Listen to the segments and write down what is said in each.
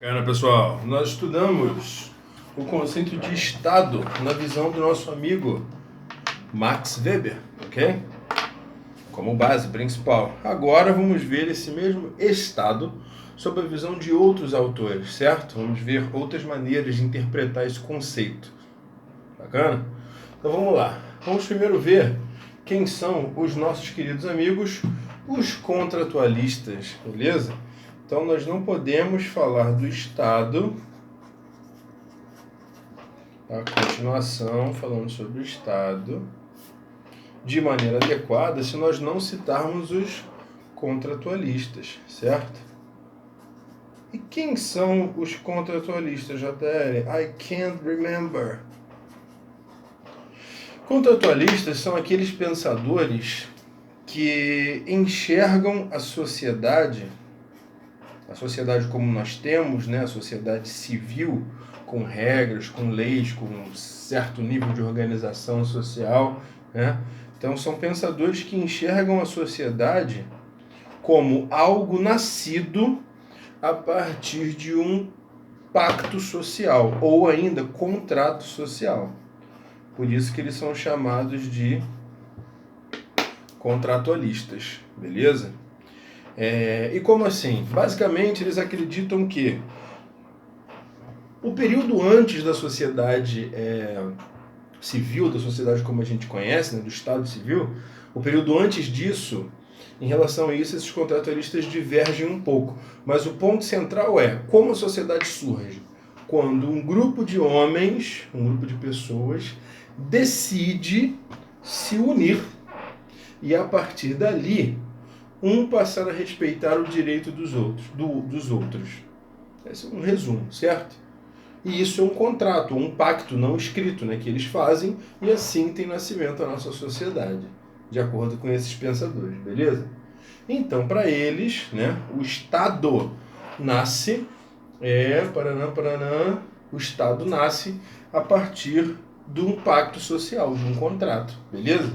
Cara, pessoal, nós estudamos o conceito de Estado na visão do nosso amigo Max Weber, ok? Como base principal. Agora vamos ver esse mesmo Estado sob a visão de outros autores, certo? Vamos ver outras maneiras de interpretar esse conceito. Bacana? Então vamos lá. Vamos primeiro ver quem são os nossos queridos amigos, os contratualistas, beleza? Então nós não podemos falar do Estado, a continuação falando sobre o Estado, de maneira adequada se nós não citarmos os contratualistas, certo? E quem são os contratualistas, JL? I can't remember. Contratualistas são aqueles pensadores que enxergam a sociedade como nós temos, né? A sociedade civil, com regras, com leis, com um certo nível de organização social, né? Então são pensadores que enxergam a sociedade como algo nascido a partir de um pacto social, ou ainda contrato social. Por isso que eles são chamados de contratualistas, beleza? E como assim? Basicamente, eles acreditam que o período antes da sociedade civil, da sociedade como a gente conhece, né, do Estado civil, o período antes disso, em relação a isso, esses contratualistas divergem um pouco. Mas o ponto central é como a sociedade surge. Quando um grupo de homens, um grupo de pessoas, decide se unir e, a partir dali, passar a respeitar o direito dos outros. Esse é um resumo, certo? E isso é um contrato, um pacto não escrito, né, que eles fazem, e assim tem nascimento a nossa sociedade, de acordo com esses pensadores, beleza? Então, para eles, né, o Estado nasce, o Estado nasce a partir de um pacto social, de um contrato, beleza?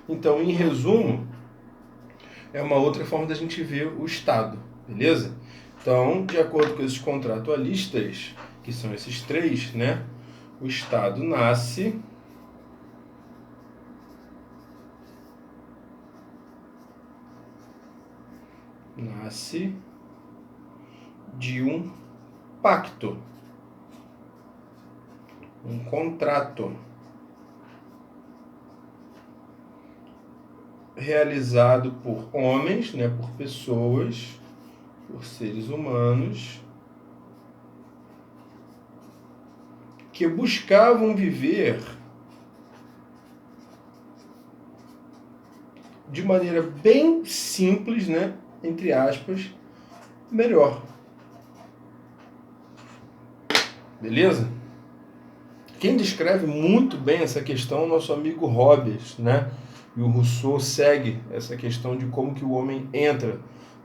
Então, em resumo, é uma outra forma da gente ver o Estado, beleza? Então, de acordo com esses contratualistas, que são esses três, né? O Estado nasce de um pacto, um contrato realizado por homens, né, por pessoas, por seres humanos, que buscavam viver de maneira bem simples, né, entre aspas, melhor. Beleza? Quem descreve muito bem essa questão é o nosso amigo Hobbes, né? E o Rousseau segue essa questão de como que o homem entra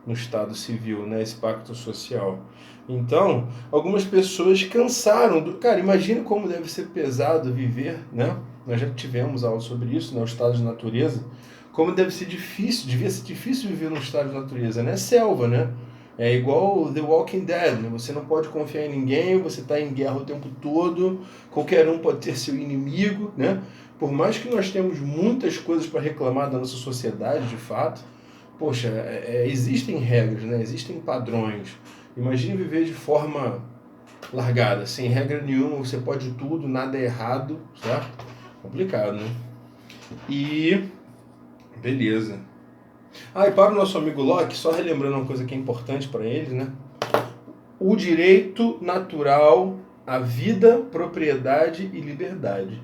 no Estado civil, né? Esse pacto social. Então, algumas pessoas cansaram do... Cara, imagina como deve ser pesado viver, né? Nós já tivemos aula sobre isso, né? O estado de natureza. Como deve ser difícil, devia ser difícil viver no estado de natureza, né? Selva, né? É igual The Walking Dead, né? Você não pode confiar em ninguém, você está em guerra o tempo todo, qualquer um pode ter seu inimigo, né? Por mais que nós temos muitas coisas para reclamar da nossa sociedade, de fato, poxa, existem regras, né? Existem padrões. Imagine viver de forma largada, sem regra nenhuma, você pode tudo, nada é errado, certo? Complicado, né? E beleza. E para o nosso amigo Locke, só relembrando uma coisa que é importante para eles, né? O direito natural à vida, propriedade e liberdade.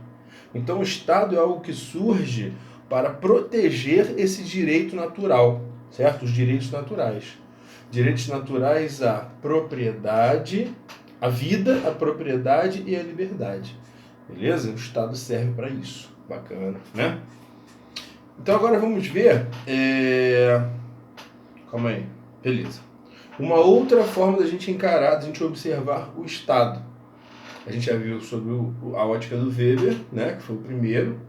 Então o Estado é algo que surge para proteger esse direito natural, certo? Os direitos naturais. Direitos naturais à propriedade, à vida, à propriedade e à liberdade. Beleza? O Estado serve para isso. Bacana, né? Então agora vamos ver... Calma aí. Beleza. Uma outra forma da gente encarar, da gente observar o Estado. A gente já viu sobre a ótica do Weber, né, que foi o primeiro.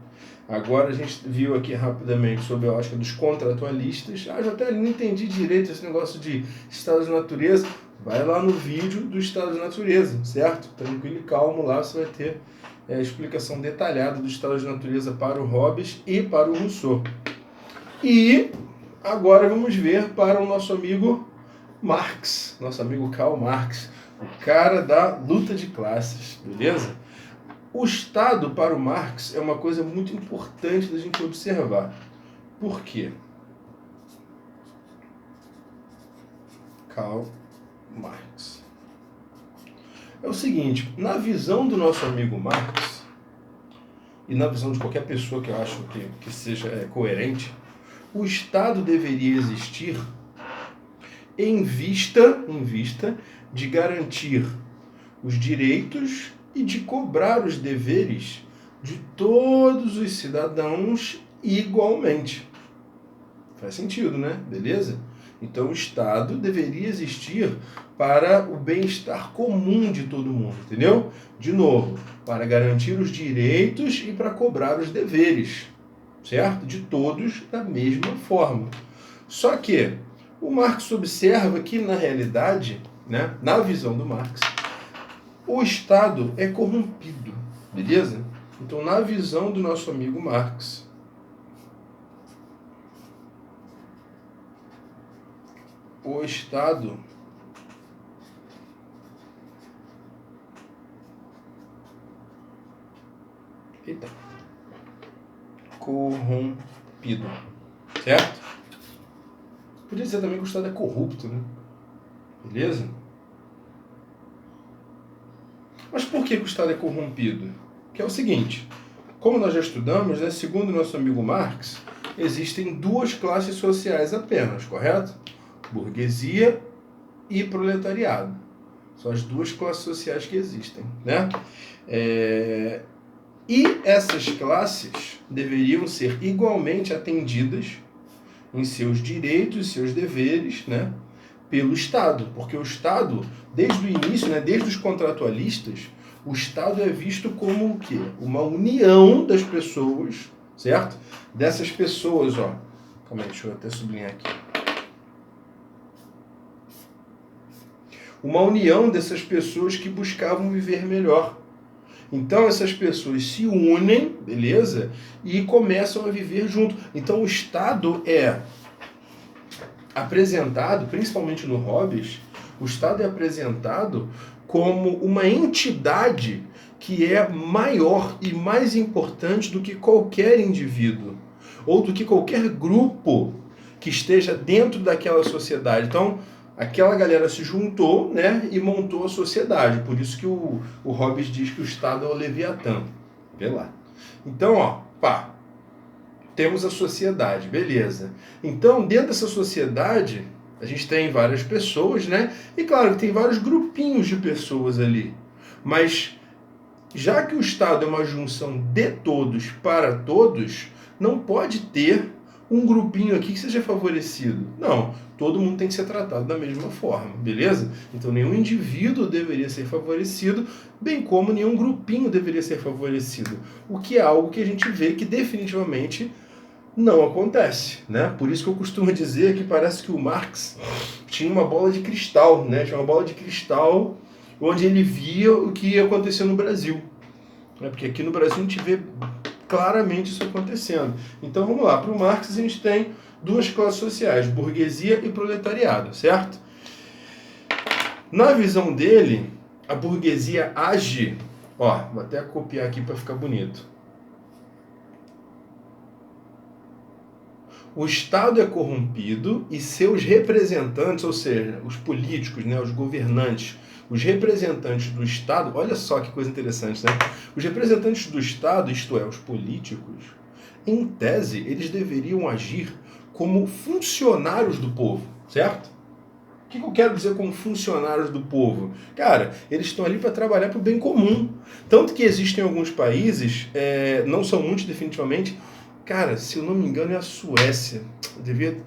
Agora a gente viu aqui rapidamente sobre a ótica dos contratualistas. Já até não entendi direito esse negócio de estado de natureza. Vai lá no vídeo do estado de natureza, certo? Tranquilo e calmo, lá você vai ter a explicação detalhada do estado de natureza para o Hobbes e para o Rousseau. E agora vamos ver para o nosso amigo Marx, nosso amigo Karl Marx, o cara da luta de classes, beleza? O Estado para o Marx é uma coisa muito importante da gente observar. Por quê? Karl Marx. É o seguinte, na visão do nosso amigo Marx, e na visão de qualquer pessoa que eu acho que seja coerente, o Estado deveria existir em vista de garantir os direitos e de cobrar os deveres de todos os cidadãos igualmente. Faz sentido, né? Beleza? Então o Estado deveria existir para o bem-estar comum de todo mundo, entendeu? De novo, para garantir os direitos e para cobrar os deveres, certo? De todos da mesma forma. Só que o Marx observa que, na realidade, né, na visão do Marx, o Estado é corrompido, beleza? Então, na visão do nosso amigo Marx, o Estado corrompido, certo? Podia dizer também que o Estado é corrupto, né? Beleza? Mas por que o Estado é corrompido? Que é o seguinte, como nós já estudamos, né, segundo o nosso amigo Marx, existem duas classes sociais apenas, correto? Burguesia e proletariado. São as duas classes sociais que existem, né? E essas classes deveriam ser igualmente atendidas em seus direitos e seus deveres, né, pelo Estado. Porque o Estado, desde o início, né, desde os contratualistas, o Estado é visto como o quê? Uma união das pessoas, certo? Dessas pessoas, ó. Calma aí, deixa eu até sublinhar aqui. Uma união dessas pessoas que buscavam viver melhor. Então essas pessoas se unem, beleza? E começam a viver junto. Então o Estado é apresentado, principalmente no Hobbes, o Estado é apresentado como uma entidade que é maior e mais importante do que qualquer indivíduo, ou do que qualquer grupo que esteja dentro daquela sociedade. Então, aquela galera se juntou, né, e montou a sociedade. Por isso que o Hobbes diz que o Estado é o Leviatã. Vê lá. Então, ó, pá, temos a sociedade, beleza. Então, dentro dessa sociedade, a gente tem várias pessoas, né? E claro que tem vários grupinhos de pessoas ali. Mas, já que o Estado é uma junção de todos para todos, não pode ter um grupinho aqui que seja favorecido. Não, todo mundo tem que ser tratado da mesma forma, beleza? Então nenhum indivíduo deveria ser favorecido, bem como nenhum grupinho deveria ser favorecido. O que é algo que a gente vê que definitivamente não acontece, né? Por isso que eu costumo dizer que parece que o Marx tinha uma bola de cristal, né? Tinha uma bola de cristal onde ele via o que ia acontecer no Brasil. Porque aqui no Brasil a gente vê claramente isso acontecendo. Então vamos lá, para o Marx a gente tem duas classes sociais, burguesia e proletariado, certo? Na visão dele, a burguesia age, ó, vou até copiar aqui para ficar bonito. O Estado é corrompido e seus representantes, ou seja, os políticos, né, os governantes, os representantes do Estado, olha só que coisa interessante, né? Os representantes do Estado, isto é, os políticos, em tese, eles deveriam agir como funcionários do povo, certo? O que eu quero dizer como funcionários do povo? Cara, eles estão ali para trabalhar para o bem comum. Tanto que existem alguns países, não são muitos definitivamente, cara, se eu não me engano é a Suécia, eu devia...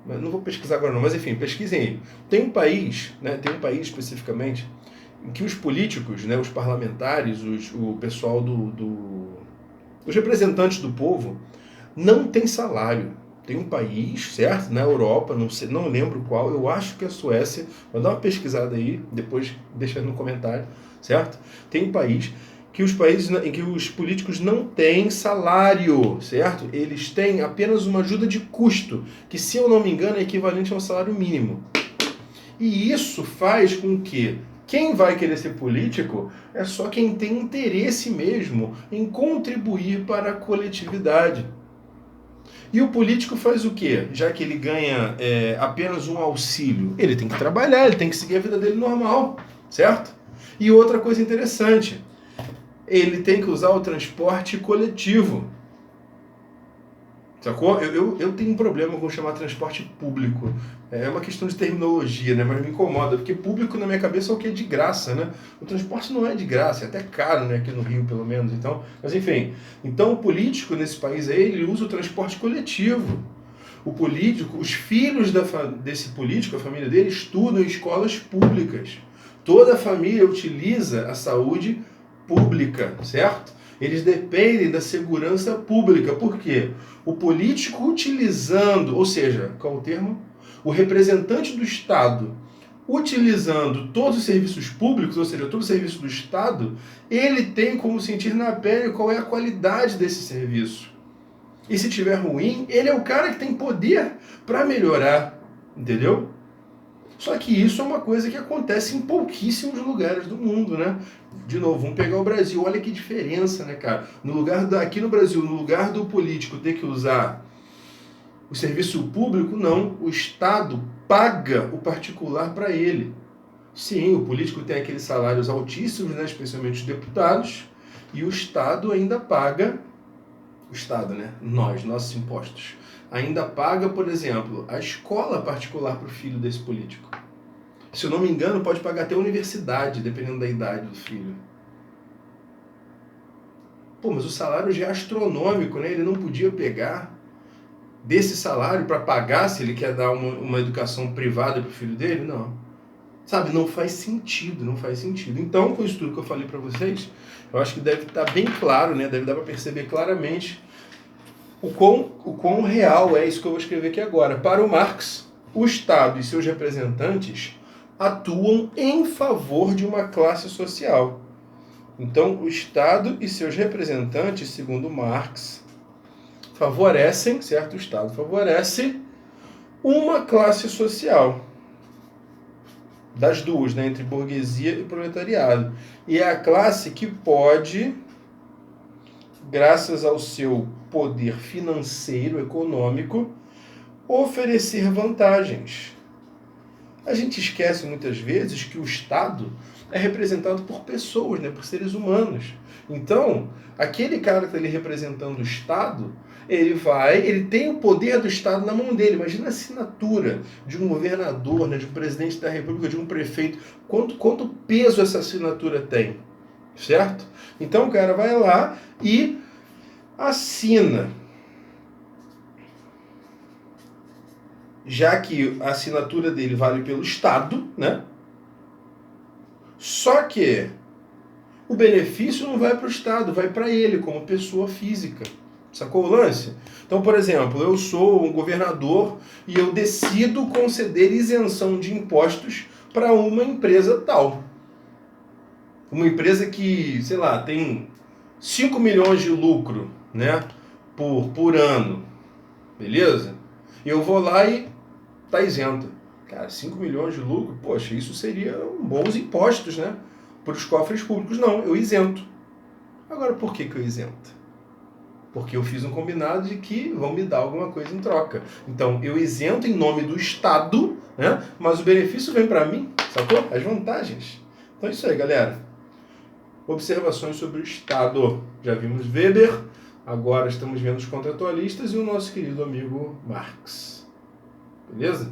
Não vou pesquisar agora não, mas enfim, pesquisem aí. Tem um país, né, tem um país especificamente, em que os políticos, né, os parlamentares, o pessoal os representantes do povo, não tem salário. Tem um país, certo? Na Europa, não sei, não lembro qual, eu acho que é a Suécia. Vou dar uma pesquisada aí, depois deixa no comentário, certo? Tem um país em que os políticos não têm salário, certo? Eles têm apenas uma ajuda de custo, que, se eu não me engano, é equivalente ao salário mínimo. E isso faz com que quem vai querer ser político é só quem tem interesse mesmo em contribuir para a coletividade. E o político faz o quê? Já que ele ganha apenas um auxílio, ele tem que trabalhar, ele tem que seguir a vida dele normal, certo? E outra coisa interessante, ele tem que usar o transporte coletivo. Sacou? Eu tenho um problema com chamar transporte público. É uma questão de terminologia, né? Mas me incomoda, porque público na minha cabeça é o que é de graça, né? O transporte não é de graça, é até caro, né? Aqui no Rio, pelo menos. Então, mas enfim. Então, o político nesse país aí, ele usa o transporte coletivo. O político, os filhos desse político, a família dele, estudam em escolas públicas. Toda a família utiliza a saúde pública, certo? Eles dependem da segurança pública. Por quê? O político utilizando, ou seja, qual é o termo? O representante do Estado utilizando todos os serviços públicos, ou seja, todo o serviço do Estado, ele tem como sentir na pele qual é a qualidade desse serviço. E se tiver ruim, ele é o cara que tem poder para melhorar, entendeu? Só que isso é uma coisa que acontece em pouquíssimos lugares do mundo, né? De novo, vamos pegar o Brasil. Olha que diferença, né, cara? Aqui no Brasil, no lugar do político ter que usar o serviço público, não. O Estado paga o particular para ele. Sim, o político tem aqueles salários altíssimos, né? Especialmente os deputados. E o Estado ainda paga... O Estado, né? Nossos impostos. Ainda paga, por exemplo, a escola particular para o filho desse político. Se eu não me engano, pode pagar até a universidade, dependendo da idade do filho. Pô, mas o salário já é astronômico, né? Ele não podia pegar desse salário para pagar se ele quer dar uma educação privada para o filho dele? Não. Sabe, não faz sentido, não faz sentido. Então, com isso tudo que eu falei para vocês, eu acho que deve estar bem claro, né? Deve dar para perceber claramente o quão real é isso que eu vou escrever aqui agora. Para o Marx, o Estado e seus representantes atuam em favor de uma classe social. Então, o Estado e seus representantes, segundo Marx, favorecem, certo? O Estado favorece uma classe social. Das duas, né? Entre burguesia e proletariado. E é a classe que pode, graças ao seu poder financeiro, econômico, oferecer vantagens. A gente esquece muitas vezes que o Estado é representado por pessoas, né, por seres humanos. Então, aquele cara que está ali representando o Estado, ele tem o poder do Estado na mão dele. Imagina a assinatura de um governador, né, de um presidente da República, de um prefeito. Quanto peso essa assinatura tem, certo? Então o cara vai lá e assina. Já que a assinatura dele vale pelo Estado, né? Só que o benefício não vai para o Estado, vai para ele, como pessoa física. Sacou o lance? Então, por exemplo, eu sou um governador e eu decido conceder isenção de impostos para uma empresa tal. Uma empresa que, sei lá, tem 5 milhões de lucro, né, por ano. Beleza? E eu vou lá e tá isento. Cara, 5 milhões de lucro, poxa, isso seria bons impostos, né? Para os cofres públicos. Não, eu isento. Agora, por que eu isento? Porque eu fiz um combinado de que vão me dar alguma coisa em troca. Então, eu isento em nome do Estado, né? Mas o benefício vem para mim, sacou? As vantagens. Então é isso aí, galera. Observações sobre o Estado. Já vimos Weber, agora estamos vendo os contratualistas e o nosso querido amigo Marx. Beleza?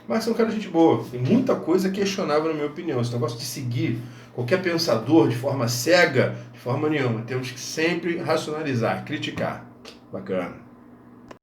Marx é um cara de gente boa. Tem muita coisa questionável na minha opinião. Esse negócio de seguir qualquer pensador de forma cega, de forma nenhuma. Temos que sempre racionalizar, criticar. Bacana.